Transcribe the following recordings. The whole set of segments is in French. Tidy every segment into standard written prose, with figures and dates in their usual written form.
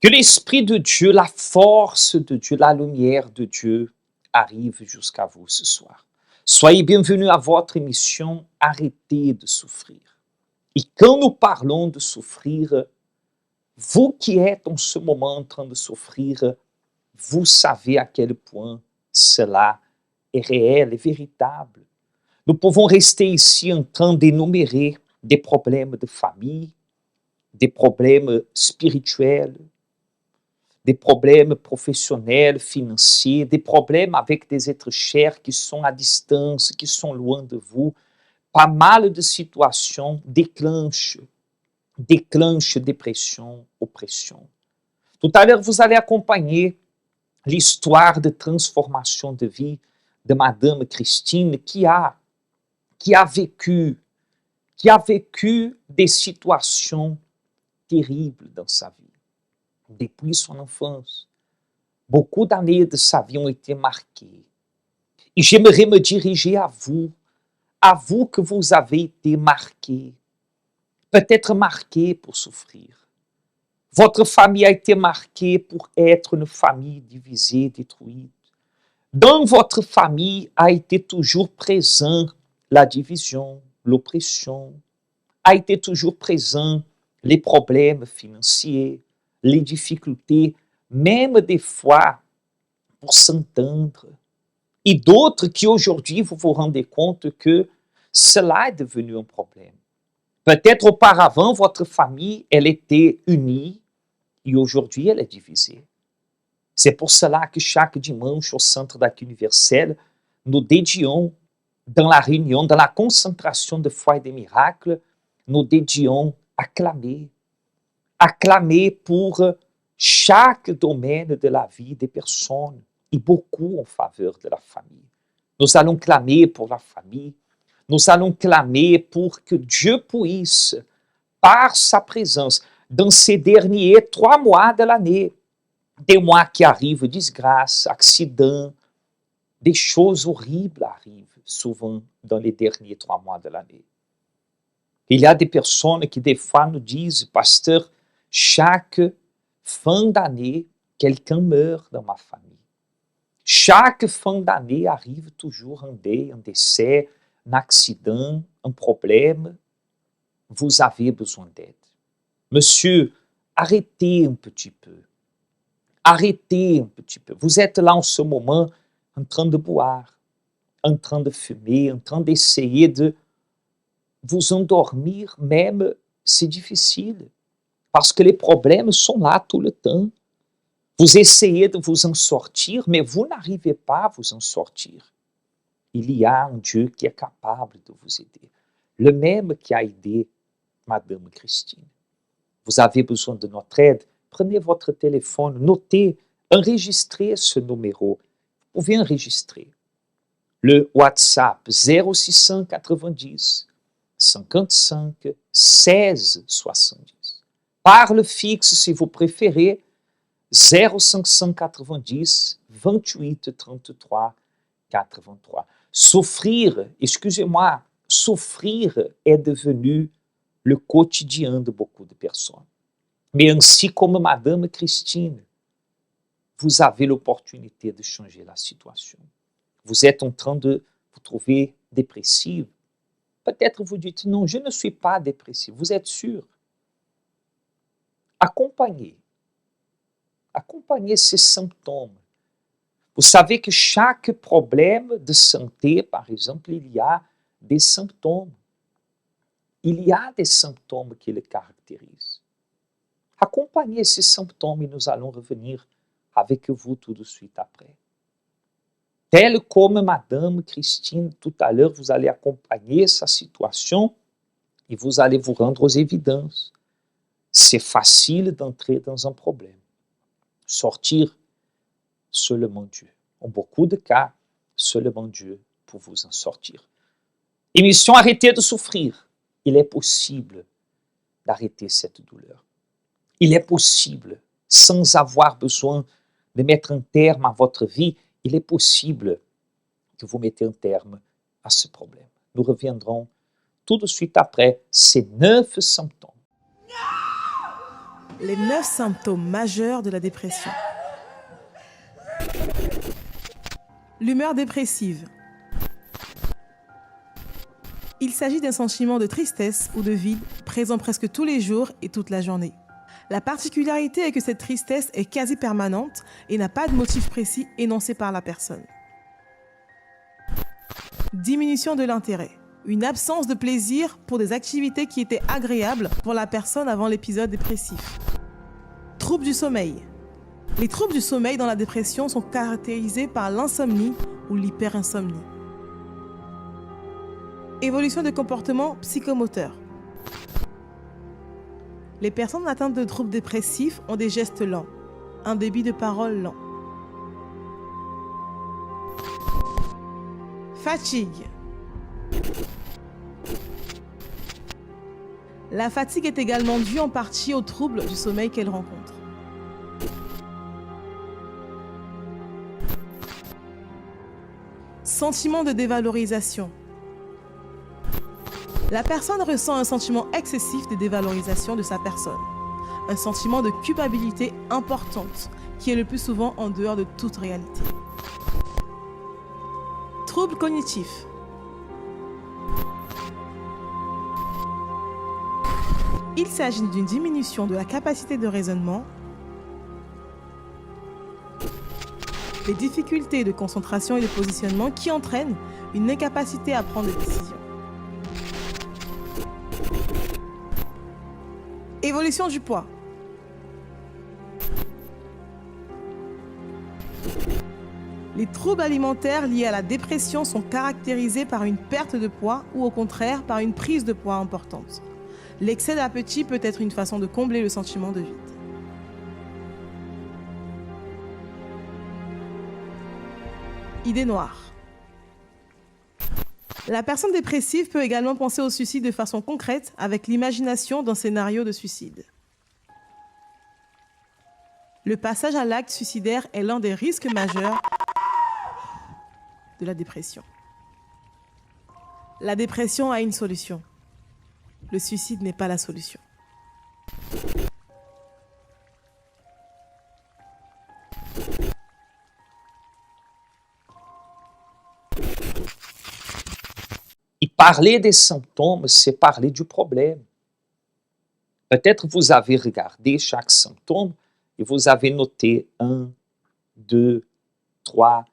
Que l'Esprit de Dieu, la force de Dieu, la lumière de Dieu arrive jusqu'à vous ce soir. Soyez bienvenus à votre émission Arrêtez de souffrir. Et quand nous parlons de souffrir, vous qui êtes en ce moment en train de souffrir, vous savez à quel point cela est réel et véritable. Nous pouvons rester ici en train d'énumérer des problèmes de famille, des problèmes spirituels, des problèmes professionnels, financiers, des problèmes avec des êtres chers qui sont à distance, qui sont loin de vous. Pas mal de situations déclenchent dépression, oppression. Tout à l'heure, vous allez accompagner l'histoire de transformation de vie de Madame Christine qui a vécu des situations terribles dans sa vie depuis son enfance. Beaucoup d'années de sa vie ont été marquées. Et j'aimerais me diriger à vous que vous avez été marqués, peut-être marqués pour souffrir. Votre famille a été marquée pour être une famille divisée, détruite. Dans votre famille a été toujours présent la division, l'oppression, a été toujours présent les problèmes financiers, les difficultés, même des fois pour s'entendre. Et d'autres qui aujourd'hui vous vous rendez compte que cela est devenu un problème. Peut-être auparavant votre famille, elle était unie et aujourd'hui elle est divisée. C'est pour cela que chaque dimanche au Centre d'Accueil Universel, nous dédions dans la réunion, dans la concentration de foi et des miracles, nous dédions à clamer pour chaque domaine de la vie des personnes et beaucoup en faveur de la famille. Nous allons clamer pour la famille, nous allons clamer pour que Dieu puisse, par sa présence, dans ces derniers 3 mois de l'année, des mois qui arrivent, disgrâce, accidents, des choses horribles arrivent souvent dans les derniers 3 mois de l'année. Il y a des personnes qui des fois nous disent, pasteur, chaque fin d'année, quelqu'un meurt dans ma famille. Chaque fin d'année arrive toujours un décès, un accident, un problème. Vous avez besoin d'aide. Monsieur, arrêtez un petit peu. Arrêtez un petit peu. Vous êtes là en ce moment en train de boire, en train de fumer, en train d'essayer de vous endormir, même c'est difficile. Parce que les problèmes sont là tout le temps. Vous essayez de vous en sortir, mais vous n'arrivez pas à vous en sortir. Il y a un Dieu qui est capable de vous aider. Le même qui a aidé Madame Christine. Vous avez besoin de notre aide, prenez votre téléphone, notez, enregistrez ce numéro. Vous pouvez enregistrer. Le WhatsApp 0690 55 16 70. Par le fixe, si vous préférez, 0590 28 33 83. Souffrir est devenu le quotidien de beaucoup de personnes. Mais ainsi comme Madame Christine, vous avez l'opportunité de changer la situation. Vous êtes en train de vous trouver dépressive. Peut-être vous dites, non, je ne suis pas dépressive. Vous êtes sûr? Accompagnez ces symptômes. Vous savez que chaque problème de santé, par exemple, il y a des symptômes. Il y a des symptômes qui le caractérisent. Accompagnez ces symptômes et nous allons revenir avec vous tout de suite après. Tel comme Madame Christine, tout à l'heure, vous allez accompagner sa situation et vous allez vous rendre aux évidences. C'est facile d'entrer dans un problème. Sortir, seulement Dieu. En beaucoup de cas, seulement Dieu pour vous en sortir. Émission Arrêtez de souffrir. Il est possible d'arrêter cette douleur. Il est possible, sans avoir besoin de mettre un terme à votre vie, il est possible que vous mettez un terme à ce problème. Nous reviendrons tout de suite après ces 9 symptômes. Les 9 symptômes majeurs de la dépression. L'humeur dépressive. Il s'agit d'un sentiment de tristesse ou de vide présent presque tous les jours et toute la journée. La particularité est que cette tristesse est quasi permanente et n'a pas de motif précis énoncé par la personne. Diminution de l'intérêt. Une absence de plaisir pour des activités qui étaient agréables pour la personne avant l'épisode dépressif. Troubles du sommeil. Les troubles du sommeil dans la dépression sont caractérisés par l'insomnie ou l'hyperinsomnie. Évolution de comportement psychomoteur. Les personnes atteintes de troubles dépressifs ont des gestes lents, un débit de parole lent. Fatigue. La fatigue est également due en partie aux troubles du sommeil qu'elle rencontre. Sentiment de dévalorisation. La personne ressent un sentiment excessif de dévalorisation de sa personne, un sentiment de culpabilité importante qui est le plus souvent en dehors de toute réalité. Troubles cognitifs. Il s'agit d'une diminution de la capacité de raisonnement, des difficultés de concentration et de positionnement qui entraînent une incapacité à prendre des décisions. Évolution du poids. Les troubles alimentaires liés à la dépression sont caractérisés par une perte de poids ou au contraire par une prise de poids importante. L'excès d'appétit peut être une façon de combler le sentiment de vide. Idée noire. La personne dépressive peut également penser au suicide de façon concrète avec l'imagination d'un scénario de suicide. Le passage à l'acte suicidaire est l'un des risques majeurs de la dépression. La dépression a une solution. Le suicide n'est pas la solution. Et parler des symptômes, c'est parler du problème. Peut-être vous avez regardé chaque symptôme et vous avez noté 1, 2, 3.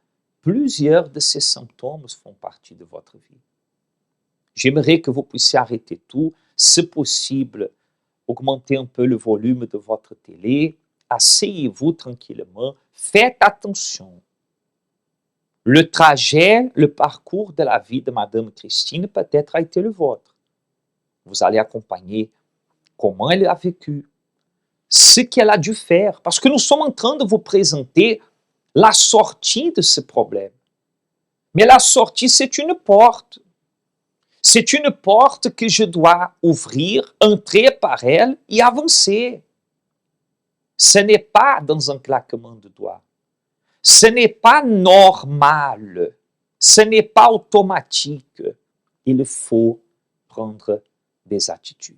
Plusieurs de ces symptômes font partie de votre vie. J'aimerais que vous puissiez arrêter tout, si possible, augmenter un peu le volume de votre télé, asseyez-vous tranquillement, faites attention. Le trajet, le parcours de la vie de Madame Christine peut-être a été le vôtre. Vous allez accompagner comment elle a vécu, ce qu'elle a dû faire, parce que nous sommes en train de vous présenter la sortie de ce problème. Mais la sortie, c'est une porte. C'est une porte que je dois ouvrir, entrer par elle et avancer. Ce n'est pas dans un claquement de doigts. Ce n'est pas normal. Ce n'est pas automatique. Il faut prendre des attitudes.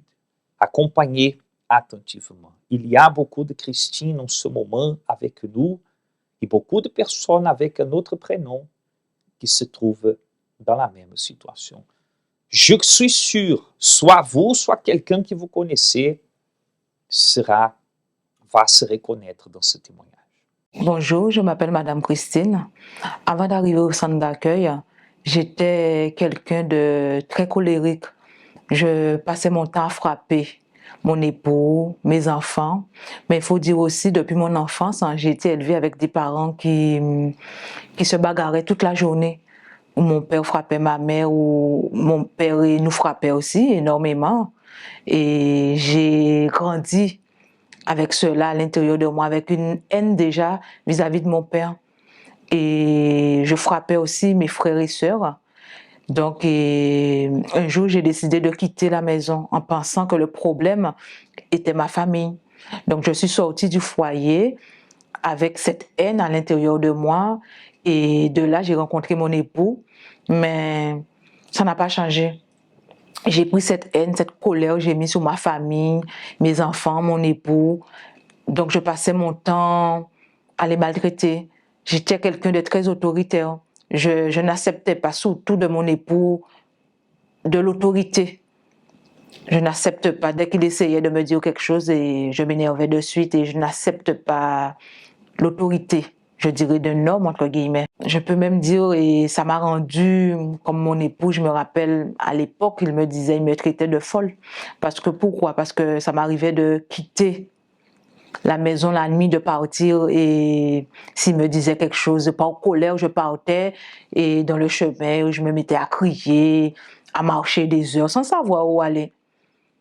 Accompagner attentivement. Il y a beaucoup de Christine en ce moment avec nous et beaucoup de personnes avec un autre prénom qui se trouvent dans la même situation. Je suis sûr, soit vous, soit quelqu'un que vous connaissez, va se reconnaître dans ce témoignage. Bonjour, je m'appelle Madame Christine. Avant d'arriver au centre d'accueil, j'étais quelqu'un de très colérique. Je passais mon temps à frapper mon époux, mes enfants. Mais il faut dire aussi, depuis mon enfance, j'ai été élevée avec des parents qui se bagarraient toute la journée. Où mon père frappait ma mère, ou mon père nous frappait aussi énormément. Et j'ai grandi avec cela à l'intérieur de moi, avec une haine déjà vis-à-vis de mon père. Et je frappais aussi mes frères et sœurs. Donc, un jour, j'ai décidé de quitter la maison en pensant que le problème était ma famille. Donc, je suis sortie du foyer avec cette haine à l'intérieur de moi. Et de là, j'ai rencontré mon époux, mais ça n'a pas changé. j'ai pris cette haine, cette colère, j'ai mis sur ma famille, mes enfants, mon époux. Donc, je passais mon temps à les maltraiter. J'étais quelqu'un de très autoritaire. Je n'acceptais pas, surtout de mon époux, de l'autorité. Je n'accepte pas, dès qu'il essayait de me dire quelque chose, et je m'énervais de suite et je n'accepte pas l'autorité, je dirais, d'un homme, entre guillemets. Je peux même dire, et ça m'a rendu, comme mon époux, je me rappelle, à l'époque, il me traitait de folle. Parce que, pourquoi? Parce que ça m'arrivait de quitter la maison la nuit, de partir, et s'il me disait quelque chose, par colère, je partais, et dans le chemin, je me mettais à crier, à marcher des heures, sans savoir où aller.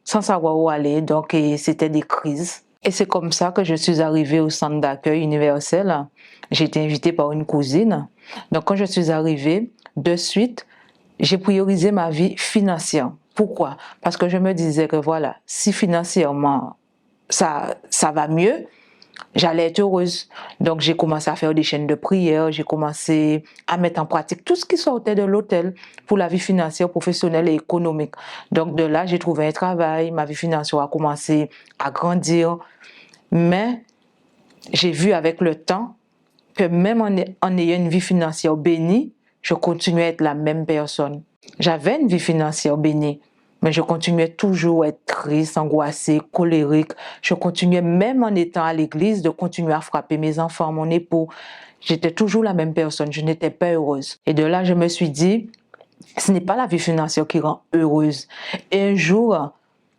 Sans savoir où aller, donc c'était des crises. Et c'est comme ça que je suis arrivée au centre d'accueil universel. J'ai été invitée par une cousine. Donc quand je suis arrivée, de suite, j'ai priorisé ma vie financière. Pourquoi? Parce que je me disais que voilà, si financièrement ça va mieux, j'allais être heureuse. Donc j'ai commencé à faire des chaînes de prière, j'ai commencé à mettre en pratique tout ce qui sortait de l'hôtel pour la vie financière, professionnelle et économique. Donc de là, j'ai trouvé un travail, ma vie financière a commencé à grandir. Mais j'ai vu avec le temps que même en ayant une vie financière bénie, je continuais à être la même personne. J'avais une vie financière bénie, mais je continuais toujours à être triste, angoissée, colérique. Je continuais, même en étant à l'église, de continuer à frapper mes enfants, mon époux. J'étais toujours la même personne, je n'étais pas heureuse. Et de là, je me suis dit, ce n'est pas la vie financière qui rend heureuse. Et un jour,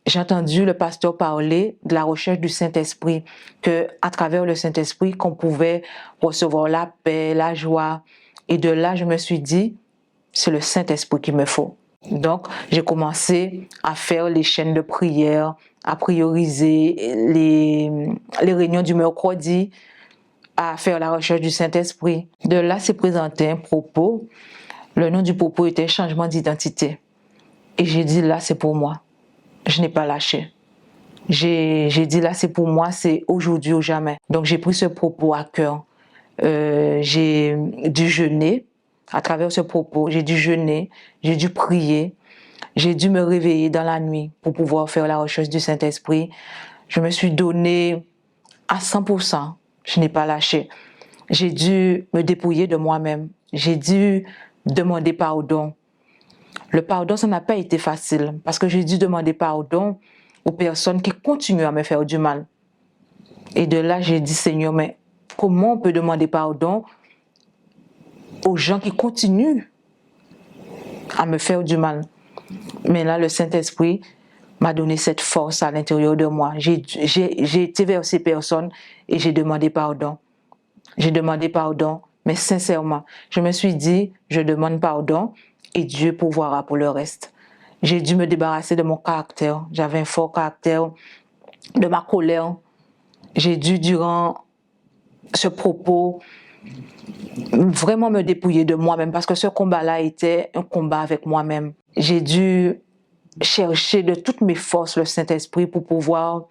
j'ai entendu le pasteur parler de la recherche du Saint-Esprit, qu'à travers le Saint-Esprit, qu'on pouvait recevoir la paix, la joie. Et de là, je me suis dit, c'est le Saint-Esprit qu'il me faut. Donc, j'ai commencé à faire les chaînes de prière, à prioriser les réunions du mercredi, à faire la recherche du Saint-Esprit. De là, s'est présenté un propos. Le nom du propos était changement d'identité. Et j'ai dit, là, c'est pour moi. Je n'ai pas lâché. J'ai dit, là, c'est pour moi, c'est aujourd'hui ou jamais. Donc, j'ai pris ce propos à cœur. J'ai dû jeûner. À travers ce propos, j'ai dû jeûner, j'ai dû prier, j'ai dû me réveiller dans la nuit pour pouvoir faire la recherche du Saint-Esprit. Je me suis donné à 100%, je n'ai pas lâché. J'ai dû me dépouiller de moi-même, j'ai dû demander pardon. Le pardon, ça n'a pas été facile parce que j'ai dû demander pardon aux personnes qui continuent à me faire du mal. Et de là, j'ai dit, Seigneur, mais comment on peut demander pardon aux gens qui continuent à me faire du mal? Mais là, le Saint-Esprit m'a donné cette force à l'intérieur de moi. J'ai été vers ces personnes et j'ai demandé pardon. J'ai demandé pardon, mais sincèrement, je me suis dit, je demande pardon et Dieu pourvoira pour le reste. J'ai dû me débarrasser de mon caractère. J'avais un fort caractère, de ma colère. J'ai dû, durant ce propos, vraiment me dépouiller de moi-même parce que ce combat-là était un combat avec moi-même. J'ai dû chercher de toutes mes forces le Saint-Esprit pour pouvoir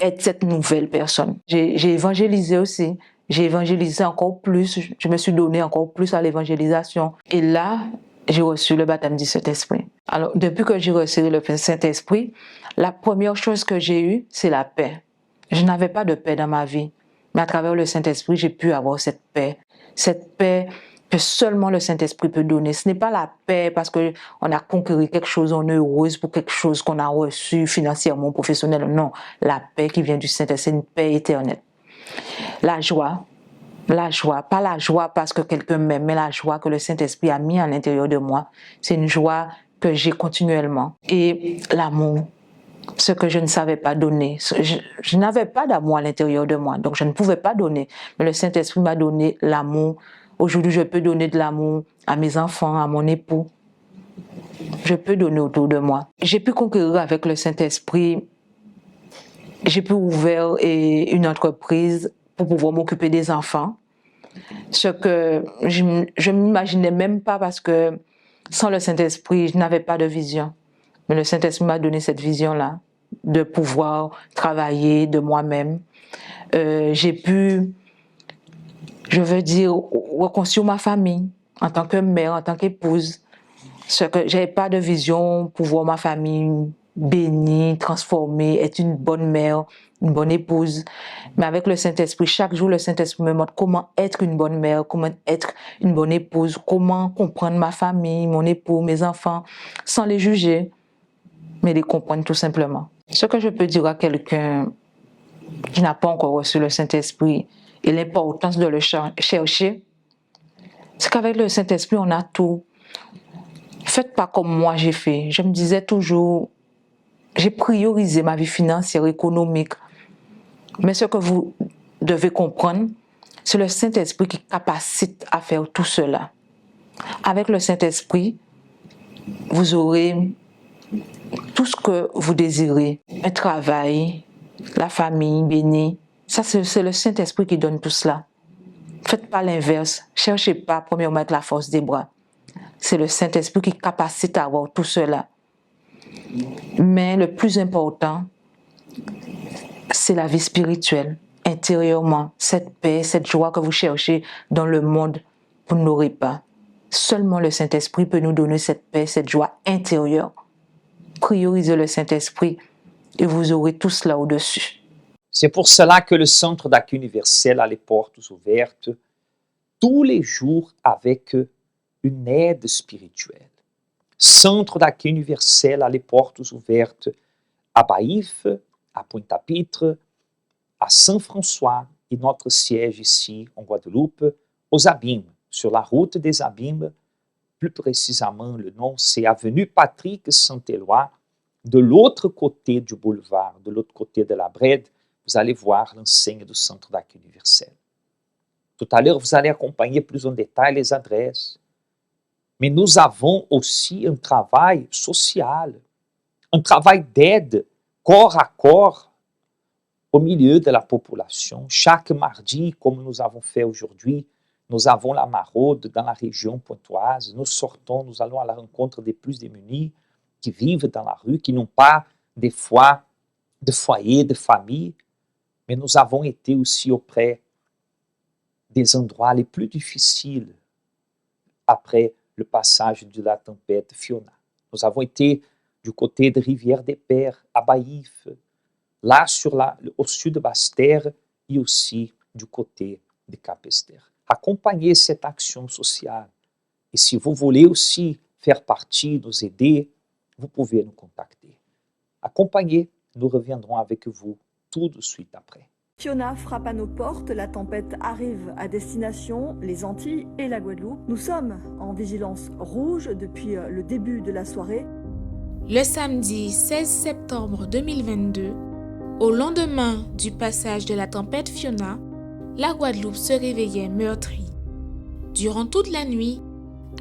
être cette nouvelle personne. J'ai évangélisé aussi. J'ai évangélisé encore plus. Je me suis donné encore plus à l'évangélisation. Et là, j'ai reçu le baptême du Saint-Esprit. Alors, depuis que j'ai reçu le Saint-Esprit, la première chose que j'ai eue, c'est la paix. Je n'avais pas de paix dans ma vie. Mais à travers le Saint-Esprit, j'ai pu avoir cette paix. Cette paix que seulement le Saint-Esprit peut donner. Ce n'est pas la paix parce qu'on a conquis quelque chose, on est heureuse pour quelque chose qu'on a reçu financièrement, professionnellement. Non, la paix qui vient du Saint-Esprit, c'est une paix éternelle. La joie, pas la joie parce que quelqu'un m'aime, mais la joie que le Saint-Esprit a mis à l'intérieur de moi. C'est une joie que j'ai continuellement. Et l'amour, ce que je ne savais pas donner. Je n'avais pas d'amour à l'intérieur de moi, donc je ne pouvais pas donner. Mais le Saint-Esprit m'a donné l'amour. Aujourd'hui, je peux donner de l'amour à mes enfants, à mon époux. Je peux donner autour de moi. J'ai pu conquérir avec le Saint-Esprit. J'ai pu ouvrir une entreprise pour pouvoir m'occuper des enfants. Ce que je ne m'imaginais même pas parce que sans le Saint-Esprit, je n'avais pas de vision. Mais le Saint-Esprit m'a donné cette vision-là, de pouvoir travailler de moi-même. J'ai pu, je veux dire, reconstruire ma famille en tant que mère, en tant qu'épouse. Je n'avais pas de vision pour voir ma famille bénie, transformée, être une bonne mère, une bonne épouse. Mais avec le Saint-Esprit, chaque jour, le Saint-Esprit me montre comment être une bonne mère, comment être une bonne épouse, comment comprendre ma famille, mon époux, mes enfants, sans les juger, mais les comprendre tout simplement. Ce que je peux dire à quelqu'un qui n'a pas encore reçu le Saint-Esprit et l'importance de le chercher, c'est qu'avec le Saint-Esprit, on a tout. Faites pas comme moi j'ai fait. Je me disais toujours, j'ai priorisé ma vie financière, économique. Mais ce que vous devez comprendre, c'est le Saint-Esprit qui capacite à faire tout cela. Avec le Saint-Esprit, vous aurez tout ce que vous désirez. Un travail, la famille bénie. Ça, c'est le Saint-Esprit qui donne tout cela. Faites pas l'inverse. Cherchez pas, premièrement, avec la force des bras. C'est le Saint-Esprit qui capacite à avoir tout cela. Mais le plus important, c'est la vie spirituelle, intérieurement. Cette paix, cette joie que vous cherchez dans le monde, vous ne l'aurez pas. Seulement le Saint-Esprit peut nous donner cette paix, cette joie intérieure. Priorisez le Saint-Esprit et vous aurez tout cela au-dessus. C'est pour cela que le Centre d'accueil universel a les portes ouvertes tous les jours avec une aide spirituelle. Centre d'accueil universel a les portes ouvertes à Baïf, à Pointe-à-Pitre, à Saint-François et notre siège ici en Guadeloupe, aux Abîmes, sur la route des Abîmes. Plus précisément, le nom c'est avenue Patrick Saint-Éloi, de l'autre côté du boulevard, de l'autre côté de la Brède, vous allez voir l'enseigne du Centre d'accueil universel. Tout à l'heure, vous allez acompanher plus en détail les adresses. Mais nous avons aussi un travail social, un travail d'aide corps à corps au milieu de la population. Chaque mardi, comme nous avons fait aujourd'hui, nous avons la maraude dans la région pontoise. Nous sortons, nous allons à la rencontre des plus démunis qui vivent dans la rue, qui n'ont pas des fois de foyer, de famille. Mais nous avons été aussi auprès des endroits les plus difficiles après le passage de la tempête Fiona. Nous avons été du côté de Rivière-des-Pères, à Baïf, là au sud de Basse-Terre et aussi du côté de Cap-Esther. Accompagnez cette action sociale. Et si vous voulez aussi faire partie, nous aider, vous pouvez nous contacter. Accompagnez, nous reviendrons avec vous tout de suite après. Fiona frappe à nos portes, la tempête arrive à destination, les Antilles et la Guadeloupe. Nous sommes en vigilance rouge depuis le début de la soirée. Le samedi 16 septembre 2022, au lendemain du passage de la tempête Fiona, la Guadeloupe se réveillait meurtrie. Durant toute la nuit,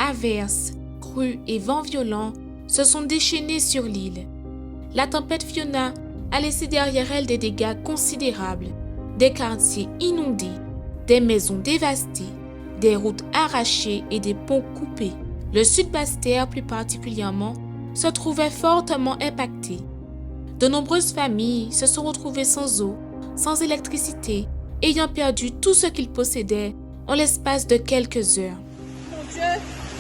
averses, crues et vents violents se sont déchaînés sur l'île. La tempête Fiona a laissé derrière elle des dégâts considérables, des quartiers inondés, des maisons dévastées, des routes arrachées et des ponts coupés. Le sud Basse-Terre, plus particulièrement, se trouvait fortement impacté. De nombreuses familles se sont retrouvées sans eau, sans électricité, ayant perdu tout ce qu'ils possédaient en l'espace de quelques heures. Mon Dieu,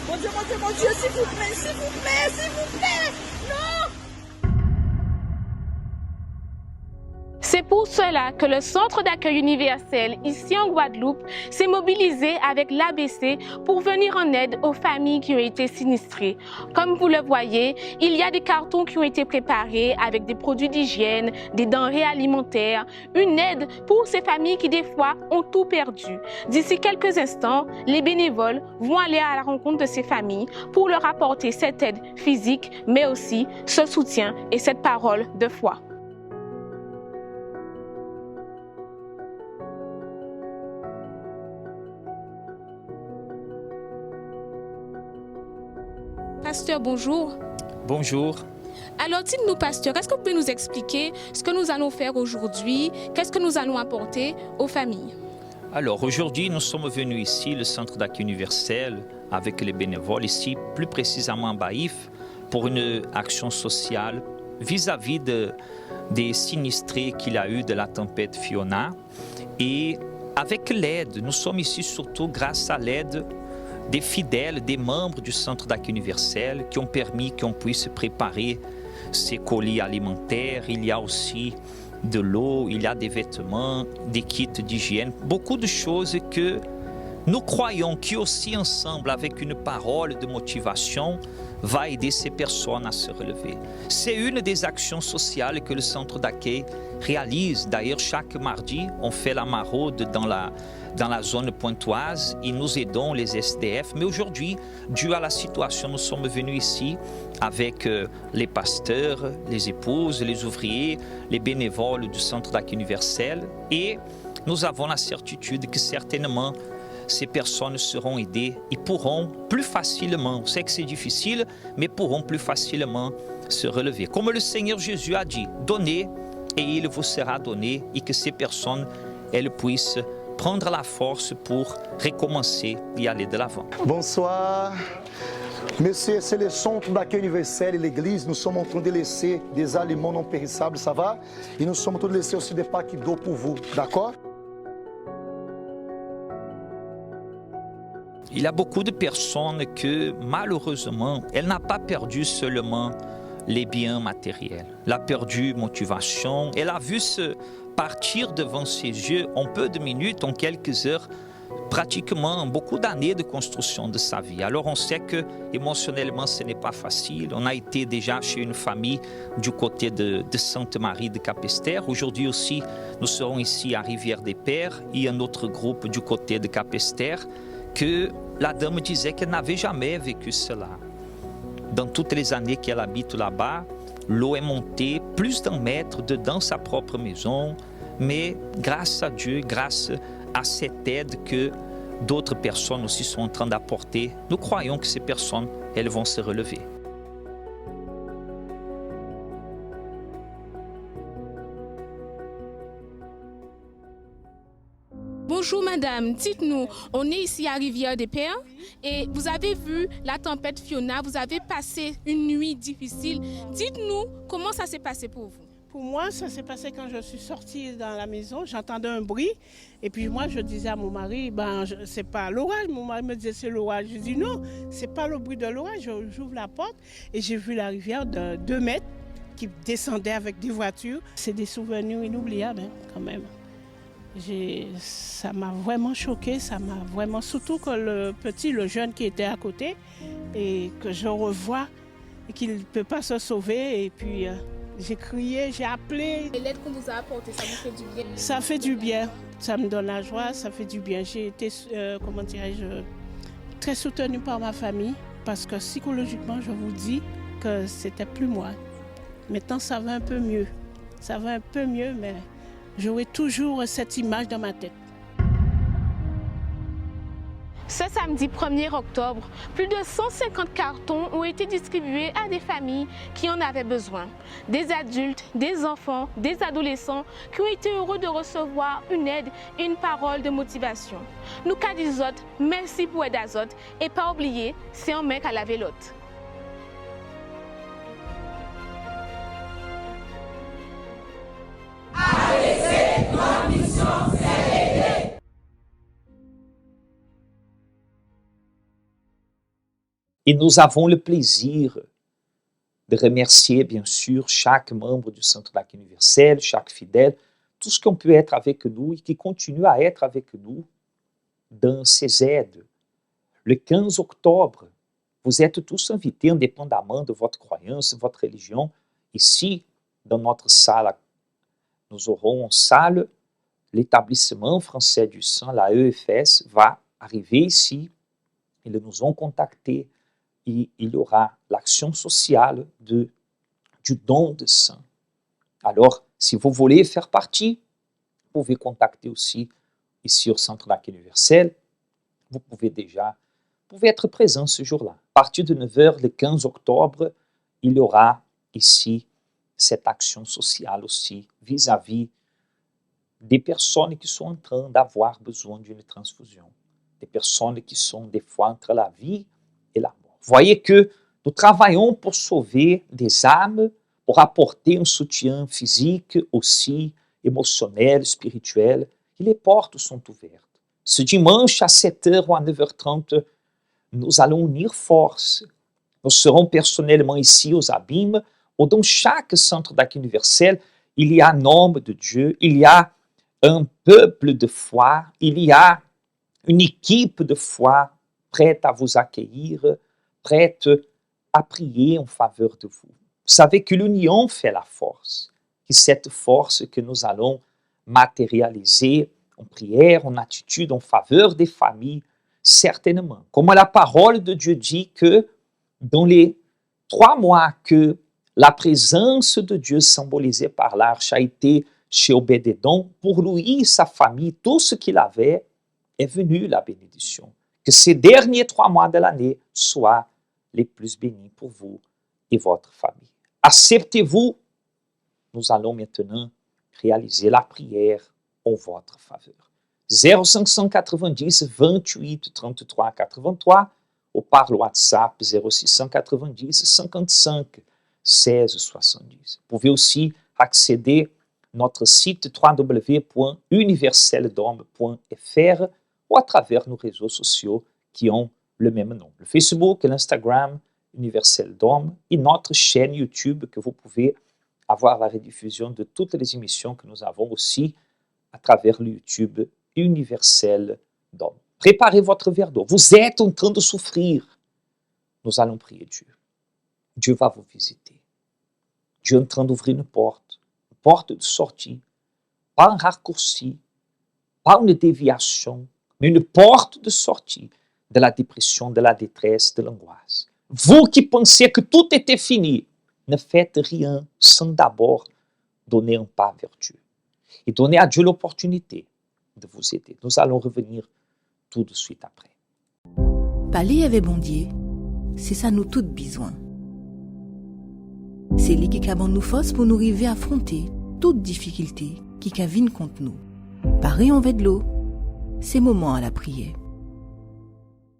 mon Dieu, mon Dieu, mon Dieu, s'il vous plaît, s'il vous plaît, s'il vous plaît, non! C'est pour cela que le Centre d'accueil universel ici en Guadeloupe s'est mobilisé avec l'ABC pour venir en aide aux familles qui ont été sinistrées. Comme vous le voyez, il y a des cartons qui ont été préparés avec des produits d'hygiène, des denrées alimentaires, une aide pour ces familles qui des fois ont tout perdu. D'ici quelques instants, les bénévoles vont aller à la rencontre de ces familles pour leur apporter cette aide physique, mais aussi ce soutien et cette parole de foi. Pasteur, bonjour. Bonjour. Alors, dites-nous, pasteur, est-ce que vous pouvez nous expliquer ce que nous allons faire aujourd'hui? Qu'est-ce que nous allons apporter aux familles? Alors, aujourd'hui, nous sommes venus ici, le Centre d'accueil universel, avec les bénévoles ici, plus précisément à Baïf, pour une action sociale vis-à-vis des sinistrés qu'il y a eu de la tempête Fiona. Et avec l'aide, nous sommes ici surtout grâce à l'aide des fidèles, des membres du Centre d'accueil universel qui ont permis qu'on puisse préparer ces colis alimentaires. Il y a aussi de l'eau, il y a des vêtements, des kits d'hygiène, beaucoup de choses que nous croyons qu'aussi ensemble, avec une parole de motivation, va aider ces personnes à se relever. C'est une des actions sociales que le centre d'accueil réalise. D'ailleurs, chaque mardi, on fait la maraude dans la zone pointoise et nous aidons les SDF. Mais aujourd'hui, dû à la situation, nous sommes venus ici avec les pasteurs, les épouses, les ouvriers, les bénévoles du centre d'accueil universel. Et nous avons la certitude que certainement, ces personnes seront aidées et pourront plus facilement, on sait que c'est difficile, mais pourront plus facilement se relever. Comme le Seigneur Jésus a dit, donnez et il vous sera donné, et que ces personnes, elles puissent prendre la force pour recommencer et aller de l'avant. Bonsoir. Monsieur, c'est le centre d'accueil universel et l'église. Nous sommes en train de laisser des aliments non périssables, ça va? Et nous sommes en train de laisser aussi des paquets d'eau pour vous, d'accord? Il y a beaucoup de personnes que, malheureusement, elles n'ont pas perdu seulement les biens matériels. Elle a perdu motivation, elle a vu se partir devant ses yeux en peu de minutes, en quelques heures, pratiquement beaucoup d'années de construction de sa vie. Alors on sait que émotionnellement ce n'est pas facile. On a été déjà chez une famille du côté de Sainte-Marie de Capesterre. Aujourd'hui aussi, nous serons ici à Rivière-des-Pères et un autre groupe du côté de Capesterre, que la dame disait qu'elle n'avait jamais vécu cela. Dans toutes les années qu'elle habite là-bas, l'eau est montée plus d'1 mètre dedans sa propre maison, mais grâce à Dieu, grâce à cette aide que d'autres personnes aussi sont en train d'apporter, nous croyons que ces personnes, elles vont se relever. Bonjour madame, dites-nous, on est ici à Rivière-des-Pères et vous avez vu la tempête Fiona, vous avez passé une nuit difficile. Dites-nous comment ça s'est passé pour vous. Pour moi, ça s'est passé quand je suis sortie dans la maison, j'entendais un bruit et puis moi je disais à mon mari, c'est pas l'orage. Mon mari me disait c'est l'orage. Je dis non, c'est pas le bruit de l'orage. J'ouvre la porte et j'ai vu la rivière de 2 mètres qui descendait avec des voitures. C'est des souvenirs inoubliables quand même. Ça m'a vraiment choquée, surtout que le jeune qui était à côté et que je revois et qu'il ne peut pas se sauver et puis j'ai crié, j'ai appelé. Et l'aide qu'on vous a apportée, ça vous fait du bien? Ça fait du bien, ça me donne la joie, ça fait du bien. J'ai été, très soutenue par ma famille parce que psychologiquement, je vous dis que c'était plus moi. Maintenant, ça va un peu mieux, mais j'aurai toujours cette image dans ma tête. Ce samedi 1er octobre, plus de 150 cartons ont été distribués à des familles qui en avaient besoin. Des adultes, des enfants, des adolescents qui ont été heureux de recevoir une aide et une parole de motivation. Nous, Cadizot, merci pour Aide Azot et pas oublier, c'est un mec à la vélote. Et nous avons le plaisir de remercier, bien sûr, chaque membre du Centre d'accueil universel, chaque fidèle, tout ce qu'on peut être avec nous et qui continue à être avec nous dans ces aides. Le 15 octobre, vous êtes tous invités, indépendamment de votre croyance, de votre religion. Ici, dans notre salle, nous aurons en salle l'établissement français du sang, la EFS, va arriver ici. Ils nous ont contactés. Et il y aura l'action sociale du don de sang. Alors, si vous voulez faire partie, vous pouvez contacter aussi ici au Centre d'accueil universel. Vous pouvez être présent ce jour-là. À partir de 9h, le 15 octobre, il y aura ici cette action sociale aussi vis-à-vis des personnes qui sont en train d'avoir besoin d'une transfusion. Des personnes qui sont des fois entre la vie et la mort. Voyez que nous travaillons pour sauver des âmes, pour apporter un soutien physique, aussi émotionnel, spirituel. Et les portes sont ouvertes. Ce dimanche à 7h ou à 9h30, nous allons unir forces. Nous serons personnellement ici aux Abîmes, ou dans chaque centre d'accueil universel, il y a un homme de Dieu, il y a un peuple de foi, il y a une équipe de foi prête à vous accueillir, prête à prier en faveur de vous. Vous savez que l'union fait la force, que cette force que nous allons matérialiser en prière, en attitude, en faveur des familles, certainement. Comme la parole de Dieu dit que dans les 3 mois que la présence de Dieu symbolisée par l'arche a été chez Obed-Édom, pour lui, sa famille, tout ce qu'il avait, est venu la bénédiction. Que ces derniers 3 mois de l'année soient les plus bénis pour vous et votre famille. Acceptez-vous, nous allons maintenant réaliser la prière en votre faveur. 0590 28 33 83 ou par WhatsApp 0690 55 16 70. Vous pouvez aussi accéder à notre site www.universeldom.fr ou à travers nos réseaux sociaux qui ont le même nom. Le Facebook et l'Instagram Universel Dom et notre chaîne YouTube que vous pouvez avoir la rediffusion de toutes les émissions que nous avons aussi à travers le YouTube Universel Dom. Préparez votre verre d'eau. Vous êtes en train de souffrir. Nous allons prier Dieu. Dieu va vous visiter. Dieu est en train d'ouvrir une porte de sortie, pas un raccourci, pas une déviation, mais une porte de sortie de la dépression, de la détresse, de l'angoisse. Vous qui pensez que tout était fini, ne faites rien sans d'abord donner un pas vers Dieu. Et donner à Dieu l'opportunité de vous aider. Nous allons revenir tout de suite après. Parler avec bon Dieu, c'est ça nous toutes besoin. C'est lui qui a nous force pour nous arriver à affronter toute difficulté qui vienne contre nous. Pareil en de l'eau, c'est moment à la prière.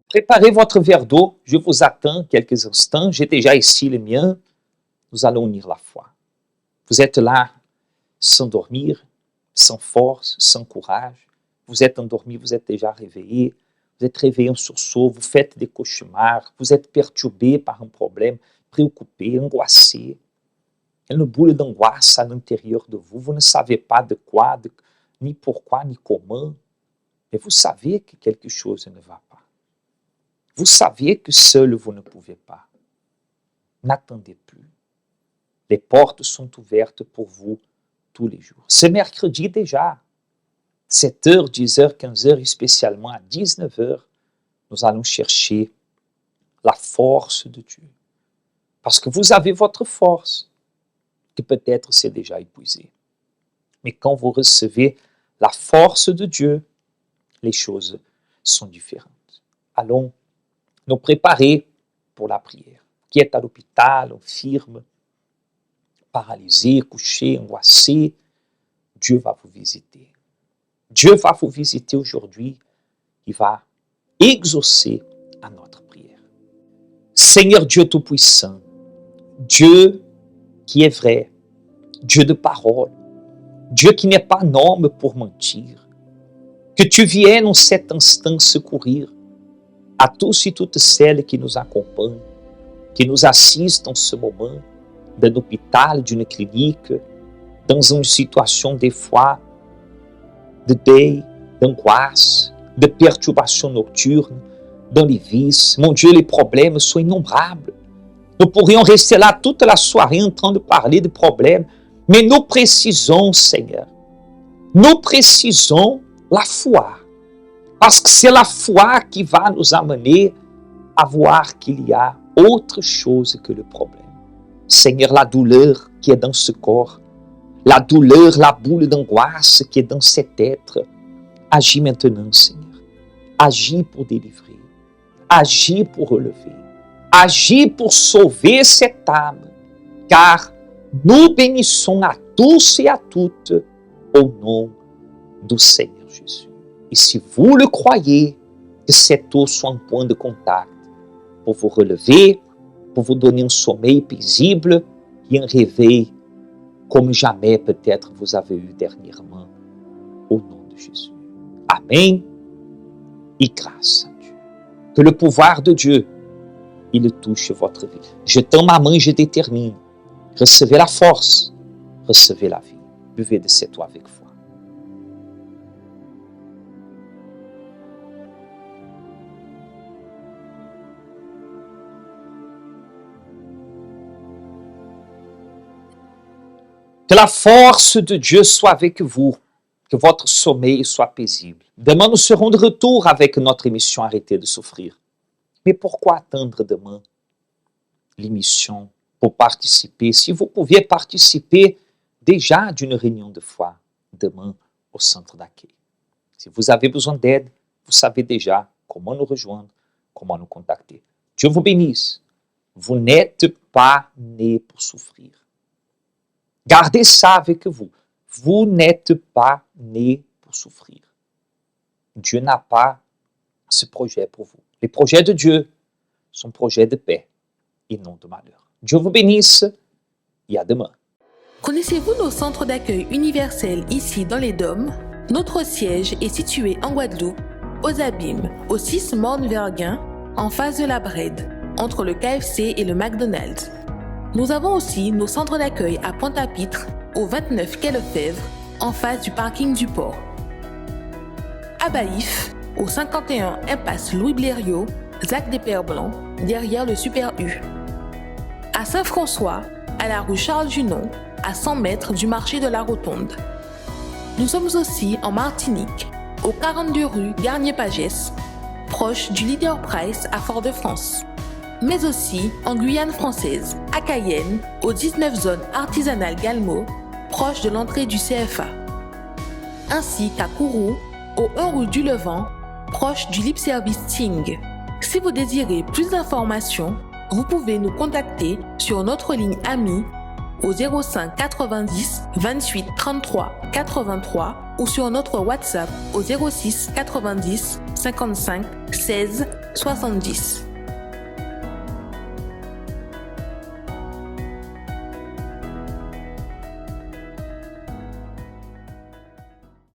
Préparez votre verre d'eau, je vous attends quelques instants, j'ai déjà ici le mien. Nous allons unir la foi. Vous êtes là sans dormir, sans force, sans courage. Vous êtes endormi, vous êtes déjà réveillé. Vous êtes réveillé en sursaut, vous faites des cauchemars. Vous êtes perturbé par un problème, préoccupé, angoissé. Il y a une boule d'angoisse à l'intérieur de vous. Vous ne savez pas de quoi, ni pourquoi, ni comment. Mais vous savez que quelque chose ne va pas. Vous savez que seul vous ne pouvez pas. N'attendez plus. Les portes sont ouvertes pour vous tous les jours. Ce mercredi déjà, 7h, 10h, 15h et spécialement à 19h, nous allons chercher la force de Dieu. Parce que vous avez votre force, que peut-être c'est déjà épuisé. Mais quand vous recevez la force de Dieu, les choses sont différentes. Allons nous préparer pour la prière. Qui est à l'hôpital, infirme, paralysé, couché, angoissé, Dieu va vous visiter. Dieu va vous visiter aujourd'hui. Il va exaucer à notre prière. Seigneur Dieu Tout-Puissant, Dieu qui est vrai, Dieu de parole, Dieu qui n'est pas un homme pour mentir, que tu viennes en cet instant secourir à tous et toutes celles qui nous accompagnent, qui nous assistent en ce moment, d'un hôpital, d'une clinique, dans une situation des fois de deuil, d'angoisse, de perturbation nocturne, dans les vices. Mon Dieu, les problèmes sont innombrables. Nous pourrions rester là toute la soirée en train de parler de problèmes, mais nous précisons, Seigneur, nous précisons la foi. Parce que c'est la foi qui va nous amener à voir qu'il y a autre chose que le problème. Seigneur, la douleur qui est dans ce corps, la douleur, la boule d'angoisse qui est dans cet être, agis maintenant, Seigneur. Agis pour délivrer, agis pour relever, agis pour sauver cette âme, car nous bénissons à tous et à toutes au nom du Seigneur Jésus. Et si vous le croyez, que cette eau soit un point de contact pour vous relever, pour vous donner un sommeil paisible et un réveil comme jamais peut-être vous avez eu dernièrement, au nom de Jésus. Amen et grâce à Dieu. Que le pouvoir de Dieu, il touche votre vie. Je tends ma main, je détermine. Recevez la force, recevez la vie. Buvez de cette eau avec foi. Que la force de Dieu soit avec vous, que votre sommeil soit paisible. Demain, nous serons de retour avec notre émission Arrêtez de souffrir. Mais pourquoi attendre demain l'émission pour participer? Si vous pouviez participer déjà d'une réunion de foi demain au centre d'accueil. Si vous avez besoin d'aide, vous savez déjà comment nous rejoindre, comment nous contacter. Dieu vous bénisse. Vous n'êtes pas né pour souffrir. Gardez ça avec vous. Vous n'êtes pas né pour souffrir. Dieu n'a pas ce projet pour vous. Les projets de Dieu sont projets de paix et non de malheur. Dieu vous bénisse et à demain. Connaissez-vous nos centres d'accueil universels ici dans les Dômes? Notre siège est situé en Guadeloupe, aux Abîmes, au 6 Morne-Verguin, en face de la Brède, entre le KFC et le McDonald's. Nous avons aussi nos centres d'accueil à Pointe-à-Pitre, au 29 quai Lefebvre, en face du parking du port. À Baïf, au 51 impasse Louis Blériot, Zac des Pères Blancs, derrière le Super U. À Saint-François, à la rue Charles Junon, à 100 mètres du marché de la Rotonde. Nous sommes aussi en Martinique, au 42 rue Garnier-Pagès, proche du Leader Price à Fort-de-France. Mais aussi en Guyane française, à Cayenne, aux 19 zones artisanales Galmo, proche de l'entrée du CFA. Ainsi qu'à Kourou, au 1 rue du Levant, proche du Lip Service Ting. Si vous désirez plus d'informations, vous pouvez nous contacter sur notre ligne AMI au 05 90 28 33 83 ou sur notre WhatsApp au 06 90 55 16 70.